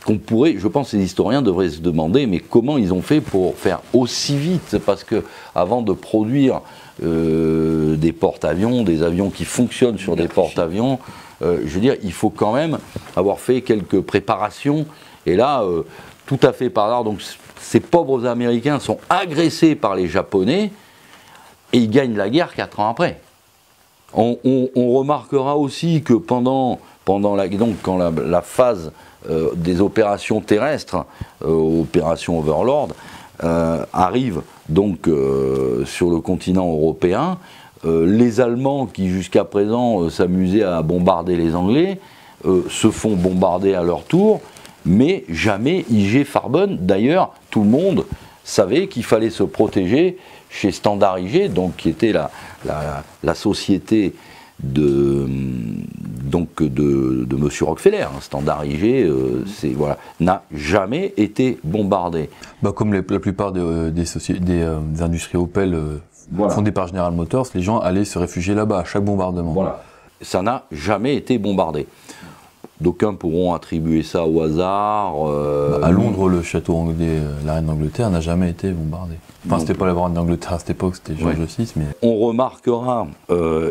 Speaker 3: qu'on pourrait, je pense que les historiens devraient se demander, mais comment ils ont fait pour faire aussi vite? Parce que avant de produire des porte-avions, des avions qui fonctionnent sur des porte-avions, je veux dire, il faut quand même avoir fait quelques préparations. Et là, tout à fait par hasard, donc ces pauvres Américains sont agressés par les Japonais et ils gagnent la guerre 4 ans après. On remarquera aussi que pendant quand la phase des opérations terrestres, opération Overlord, arrive donc sur le continent européen, les Allemands qui jusqu'à présent s'amusaient à bombarder les Anglais se font bombarder à leur tour, mais jamais IG Farben. D'ailleurs, tout le monde savait qu'il fallait se protéger chez Standard IG, donc qui était la société de M. Rockefeller. Standard IG voilà, n'a jamais été bombardé.
Speaker 2: Comme la plupart des industries Opel fondées par General Motors, les gens allaient se réfugier là-bas à chaque bombardement.
Speaker 3: Voilà. Ça n'a jamais été bombardé. D'aucuns pourront attribuer ça au hasard.
Speaker 2: À Londres, le château de la reine d'Angleterre n'a jamais été bombardé. Enfin, c'était pas la reine d'Angleterre à cette époque, c'était George VI. Mais... On
Speaker 3: remarquera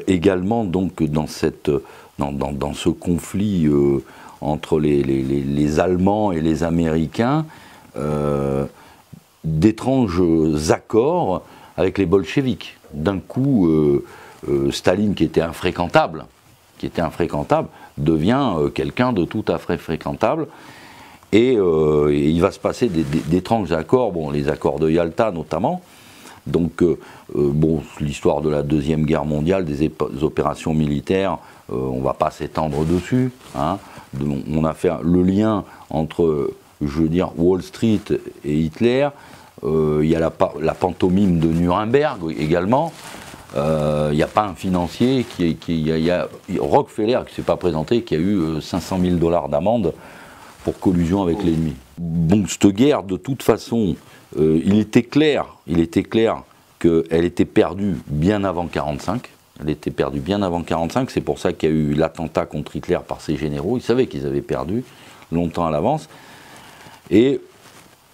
Speaker 3: également donc dans ce conflit entre les Allemands et les Américains d'étranges accords avec les bolcheviks. D'un coup, Staline, qui était infréquentable, devient quelqu'un de tout à fait fréquentable. Et il va se passer d'étranges accords, les accords de Yalta notamment. Donc, l'histoire de la Deuxième Guerre mondiale, des opérations militaires, on ne va pas s'étendre dessus. Hein. On a fait le lien entre, je veux dire, Wall Street et Hitler. Il y a la pantomime de Nuremberg également. Il n'y a pas un financier il y a Rockefeller qui ne s'est pas présenté, qui a eu 500 000 $ d'amende pour collusion avec l'ennemi. Cette guerre, de toute façon, il était clair qu'elle était perdue bien avant 1945. Elle était perdue bien avant 1945, c'est pour ça qu'il y a eu l'attentat contre Hitler par ses généraux. Ils savaient qu'ils avaient perdu longtemps à l'avance. Et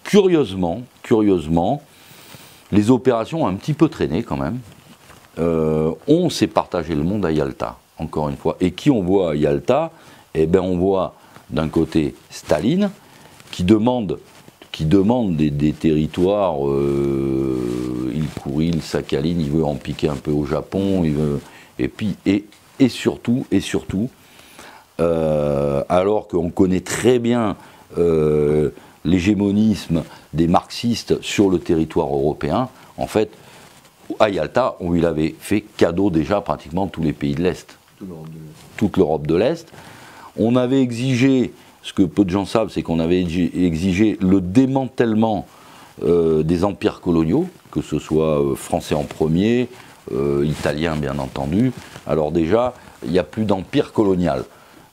Speaker 3: curieusement, les opérations ont un petit peu traîné quand même. On s'est partagé le monde à Yalta, encore une fois. Et qui on voit à Yalta? Eh bien, on voit d'un côté Staline, qui demande des territoires, il Sakhaline, il veut en piquer un peu au Japon, et surtout, alors qu'on connaît très bien l'hégémonisme des marxistes sur le territoire européen, en fait, à Yalta, on lui avait fait cadeau déjà pratiquement tous les pays de l'Est, toute l'Europe de l'Est. On avait exigé, ce que peu de gens savent, c'est qu'on avait exigé le démantèlement des empires coloniaux, que ce soit français en premier, italien bien entendu. Alors déjà, il n'y a plus d'empire colonial.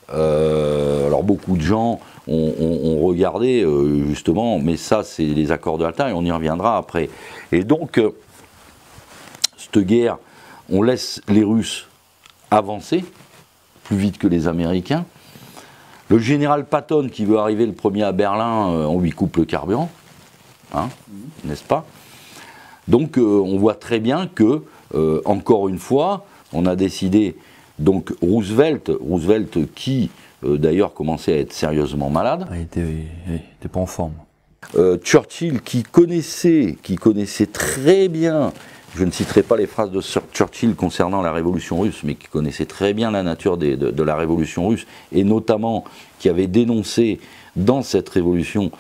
Speaker 3: Alors beaucoup de gens ont regardé justement, mais ça c'est les accords de Yalta et on y reviendra après. Et donc, cette guerre, on laisse les Russes avancer plus vite que les Américains. Le général Patton qui veut arriver le premier à Berlin, on lui coupe le carburant, hein, n'est-ce pas? Donc on voit très bien que, encore une fois, on a décidé, donc Roosevelt qui d'ailleurs commençait à être sérieusement malade.
Speaker 2: Il était pas en forme.
Speaker 3: Churchill qui connaissait très bien, je ne citerai pas les phrases de Churchill concernant la révolution russe, mais qui connaissait très bien la nature de la révolution russe, et notamment qui avait dénoncé dans cette révolution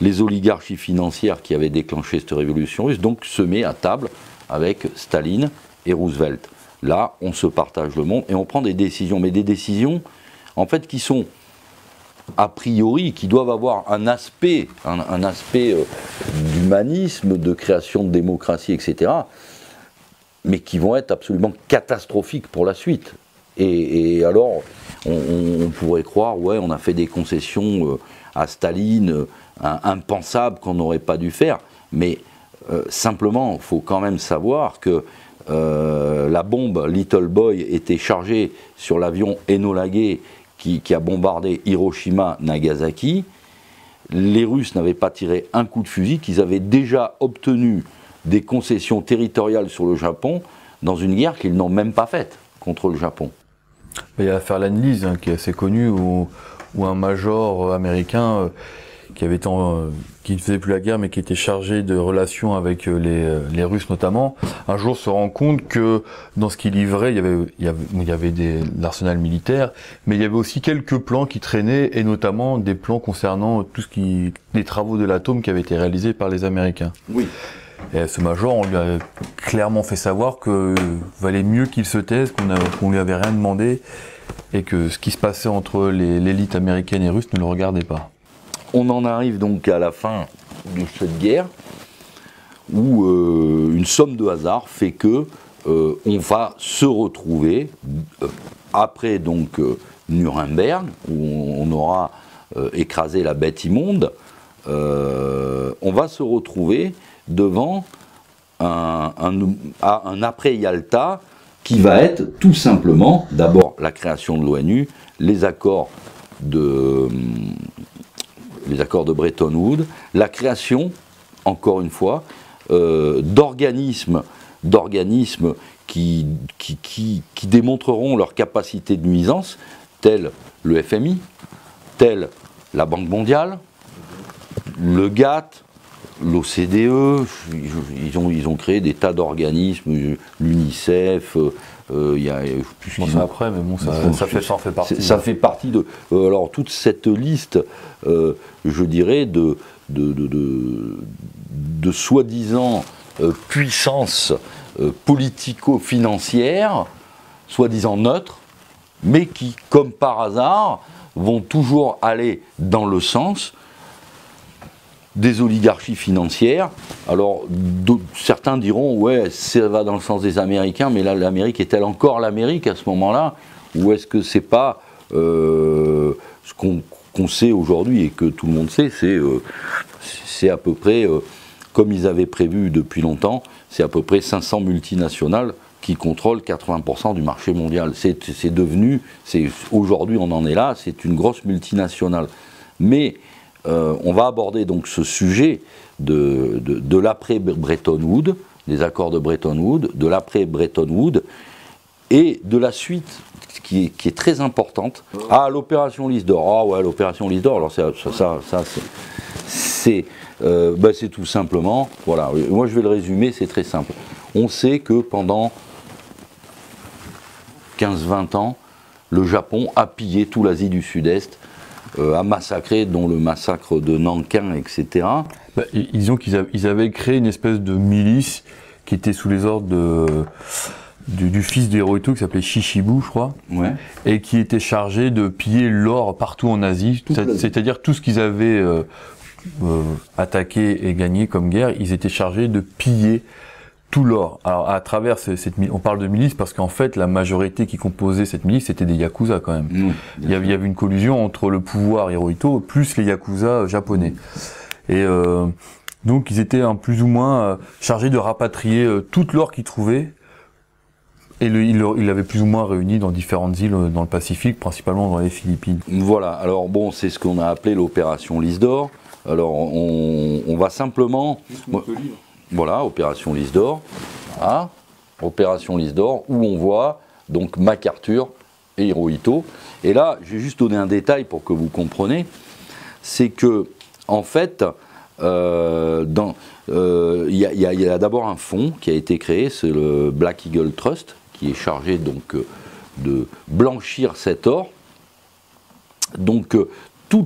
Speaker 3: les oligarchies financières qui avaient déclenché cette révolution russe, donc se met à table avec Staline et Roosevelt. Là, on se partage le monde et on prend des décisions, mais des décisions en fait qui sont a priori, qui doivent avoir un aspect d'humanisme, de création de démocratie, etc., mais qui vont être absolument catastrophiques pour la suite. Et alors, on pourrait croire, ouais, on a fait des concessions à Staline, impensables qu'on n'aurait pas dû faire, mais simplement, il faut quand même savoir que la bombe Little Boy était chargée sur l'avion Enola Gay qui a bombardé Hiroshima, Nagasaki. Les Russes n'avaient pas tiré un coup de fusil, qu'ils avaient déjà obtenu des concessions territoriales sur le Japon dans une guerre qu'ils n'ont même pas faite contre le Japon.
Speaker 2: Il y a l'affaire Lanlise qui est assez connue, où un major américain qui ne faisait plus la guerre mais qui était chargé de relations avec les Russes notamment, un jour se rend compte que dans ce qu'il livrait, il y avait l'arsenal militaire, mais il y avait aussi quelques plans qui traînaient, et notamment des plans concernant les travaux de l'atome qui avaient été réalisés par les Américains.
Speaker 3: Oui.
Speaker 2: Et ce major, on lui a clairement fait savoir qu'il valait mieux qu'il se taise, qu'on lui avait rien demandé, et que ce qui se passait entre l'élite américaine et russe ne le regardait pas.
Speaker 3: On en arrive donc à la fin de cette guerre, où une somme de hasard fait que on va se retrouver après donc Nuremberg, où on aura écrasé la bête immonde. On va se retrouver devant un après Yalta qui va être tout simplement d'abord la création de l'ONU, les accords de Bretton Woods, la création, encore une fois, d'organismes qui démontreront leur capacité de nuisance, tels le FMI, tels la Banque mondiale, le GATT, l'OCDE, ils ont créé des tas d'organismes, l'UNICEF, il y a plus
Speaker 2: bon, après, mais bon, ça fait partie.
Speaker 3: Ça fait partie de. Alors toute cette liste, je dirais, de soi-disant puissances politico-financières, soi-disant neutres, mais qui, comme par hasard, vont toujours aller dans le sens des oligarchies financières. Alors, certains diront, ouais, ça va dans le sens des Américains, mais là, l'Amérique est-elle encore l'Amérique à ce moment-là? Ou est-ce que c'est pas ce qu'on sait aujourd'hui et que tout le monde sait, c'est à peu près, comme ils avaient prévu depuis longtemps, c'est à peu près 500 multinationales qui contrôle 80% du marché mondial. C'est devenu, aujourd'hui on en est là, c'est une grosse multinationale. Mais on va aborder donc ce sujet de l'après-Bretton Woods, des accords de Bretton Woods, de l'après-Bretton Woods, et de la suite qui est très importante. Ah, l'opération Lys d'Or. Ah ouais, l'opération Lys d'Or, alors c'est tout simplement, voilà, moi je vais le résumer, c'est très simple. On sait que pendant 15-20 ans, le Japon a pillé toute l'Asie du Sud-Est, a massacré, dont le massacre de Nankin, etc.
Speaker 2: Disons qu'ils avaient créé une espèce de milice qui était sous les ordres du fils de Hirohito, qui s'appelait Shishibu, je crois,
Speaker 3: Ouais.
Speaker 2: et qui était chargé de piller l'or partout en Asie, c'est-à-dire tout ce qu'ils avaient attaqué et gagné comme guerre, ils étaient chargés de piller tout l'or. Alors à travers on parle de milice parce qu'en fait la majorité qui composait cette milice c'était des yakuza quand même. Il y avait une collusion entre le pouvoir Hirohito plus les yakuza japonais. Et donc ils étaient plus ou moins chargés de rapatrier toute l'or qu'ils trouvaient. Et il l'avait plus ou moins réuni dans différentes îles dans le Pacifique, principalement dans les Philippines.
Speaker 3: Voilà, alors bon, c'est ce qu'on a appelé l'opération Lys d'Or. Alors on va simplement... Voilà, opération Lys d'Or. Ah, opération Lys d'Or, où on voit donc MacArthur et Hirohito. Et là, je vais juste donner un détail pour que vous compreniez. C'est que, en fait, il y a d'abord un fonds qui a été créé, c'est le Black Eagle Trust, qui est chargé donc de blanchir cet or. Donc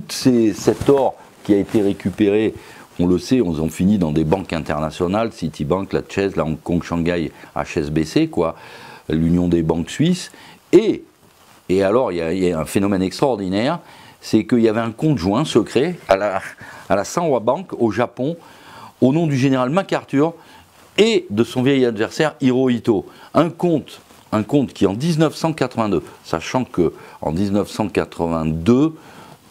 Speaker 3: cet or qui a été récupéré, on le sait, on en finit dans des banques internationales, Citibank, la Chase, la Hong Kong, Shanghai, HSBC, quoi, l'Union des banques suisses. Et alors, il y a un phénomène extraordinaire, c'est qu'il y avait un compte joint secret à la Sanwa Bank au Japon, au nom du général MacArthur et de son vieil adversaire Hirohito. Un compte qui en 1982, sachant qu'en 1982,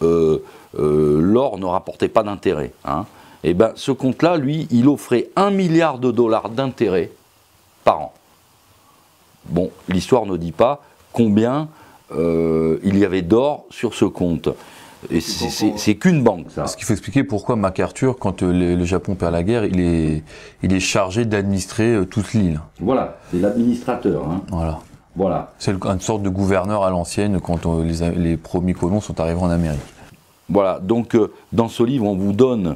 Speaker 3: l'or ne rapportait pas d'intérêt, hein, et ben ce compte-là, lui, il offrait $1 milliard d'intérêt par an. Bon, l'histoire ne dit pas combien il y avait d'or sur ce compte. Et c'est qu'une banque, ça.
Speaker 2: Ce qu'il faut expliquer pourquoi MacArthur, quand le Japon perd la guerre, il est chargé d'administrer toute l'île.
Speaker 3: Voilà, c'est l'administrateur. Hein. Voilà.
Speaker 2: C'est une sorte de gouverneur à l'ancienne quand les premiers colons sont arrivés en Amérique.
Speaker 3: Voilà, donc dans ce livre, on vous donne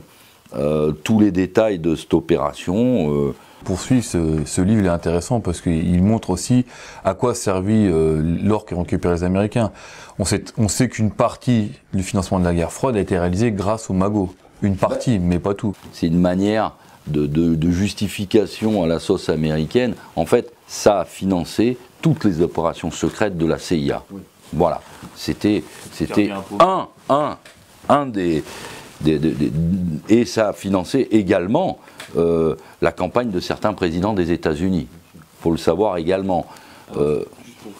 Speaker 3: tous les détails de cette opération.
Speaker 2: Poursuivre, ce livre il est intéressant parce qu'il montre aussi à quoi servit l'or qu'ont récupéré les Américains. On sait qu'une partie du financement de la guerre froide a été réalisée grâce aux magots. Une partie, mais pas tout.
Speaker 3: C'est une manière de justification à la sauce américaine. En fait, ça a financé toutes les opérations secrètes de la CIA. Oui. Voilà. C'était un des... Et ça a financé également la campagne de certains présidents des États-Unis. Il faut le savoir également.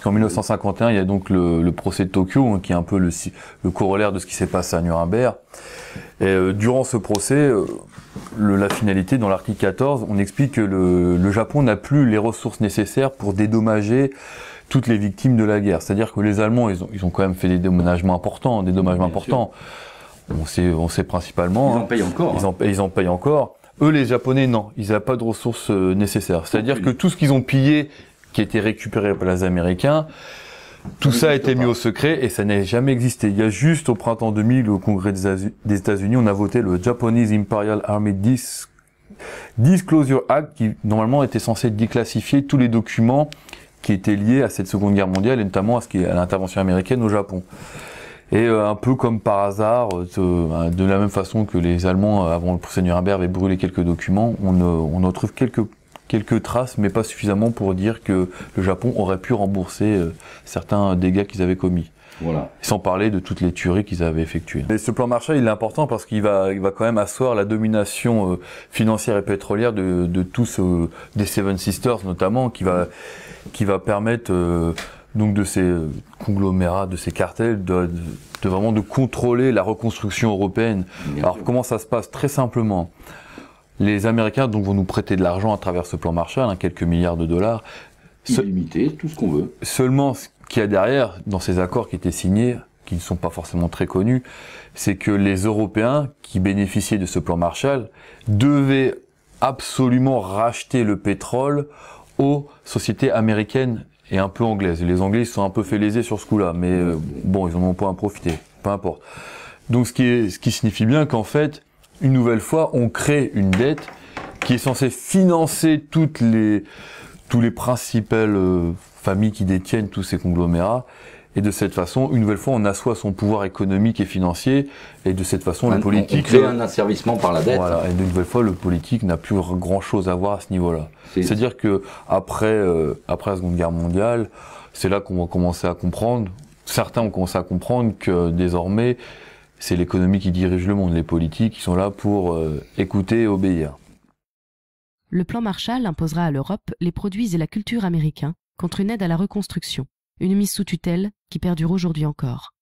Speaker 2: En 1951, il y a donc le procès de Tokyo, hein, qui est un peu le corollaire de ce qui s'est passé à Nuremberg. Et durant ce procès, la finalité, dans l'article 14, on explique que le Japon n'a plus les ressources nécessaires pour dédommager toutes les victimes de la guerre. C'est-à-dire que les Allemands, ils ont quand même fait des dédommagements importants, On sait principalement.
Speaker 3: Ils en payent encore.
Speaker 2: Ils en payent encore. Eux, les Japonais, non. Ils n'avaient pas de ressources nécessaires. C'est-à-dire que tout ce qu'ils ont pillé, qui a été récupéré par les Américains, tout ça a été mis au secret et ça n'a jamais existé. Il y a juste au printemps 2000, au Congrès des États-Unis, on a voté le Japanese Imperial Army Disclosure Act, qui normalement était censé déclassifier tous les documents qui étaient liés à cette Seconde Guerre mondiale et notamment à l'intervention américaine au Japon. Et un peu comme par hasard, de la même façon que les Allemands, avant le procès de Nuremberg, avaient brûlé quelques documents, on en trouve quelques traces, mais pas suffisamment pour dire que le Japon aurait pu rembourser certains dégâts qu'ils avaient commis.
Speaker 3: Voilà.
Speaker 2: Sans parler de toutes les tueries qu'ils avaient effectuées. Et ce plan Marshall, il est important parce qu'il va quand même asseoir la domination financière et pétrolière de tous, des Seven Sisters notamment, qui va permettre donc de ces conglomérats, de ces cartels, de vraiment de contrôler la reconstruction européenne. Alors comment ça se passe? Très simplement. Les Américains donc vont nous prêter de l'argent à travers ce plan Marshall, quelques milliards de dollars.
Speaker 3: illimité, tout ce qu'on veut.
Speaker 2: Seulement, ce qu'il y a derrière, dans ces accords qui étaient signés, qui ne sont pas forcément très connus, c'est que les Européens qui bénéficiaient de ce plan Marshall devaient absolument racheter le pétrole aux sociétés américaines et un peu anglaises. Les Anglais ils se sont un peu fait léser sur ce coup-là, mais bon, ils en ont pas à profiter, peu importe. Donc ce qui signifie bien qu'en fait, une nouvelle fois, on crée une dette qui est censée financer tous les principales familles qui détiennent tous ces conglomérats. Et de cette façon, une nouvelle fois, on assoit son pouvoir économique et financier. Et de cette façon, le politique...
Speaker 3: On crée un asservissement par la dette.
Speaker 2: Voilà. Et de nouvelle fois, le politique n'a plus grand-chose à voir à ce niveau-là. C'est-à-dire que après la Seconde Guerre mondiale, c'est là qu'on va commencer à comprendre, certains ont commencé à comprendre que désormais, c'est l'économie qui dirige le monde. Les politiques, ils sont là pour écouter et obéir.
Speaker 1: Le plan Marshall imposera à l'Europe les produits et la culture américains contre une aide à la reconstruction, une mise sous tutelle qui perdure aujourd'hui encore.